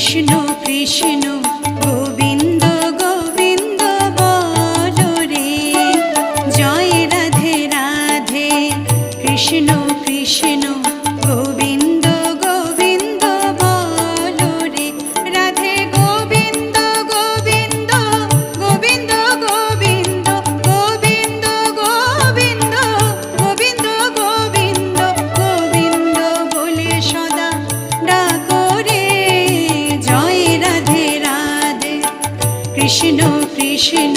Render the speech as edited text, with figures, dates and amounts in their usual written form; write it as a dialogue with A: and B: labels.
A: কৃষ্ণ কৃষ্ণ গোবিন্দ গোবিন্দ বলো রে, জয় রাধে রাধে। কৃষ্ণ কৃষ্ণ গোবিন্দ গোবিন্দ বলো রে, রাধে গোবিন্দ গোবিন্দ গোবিন্দ গোবিন্দ গোবিন্দ গোবিন্দ গোবিন্দ গোবিন্দ গোবিন্দ বলে সদা ডাকো রে, জয় রাধে রাধে। কৃষ্ণ কৃষ্ণ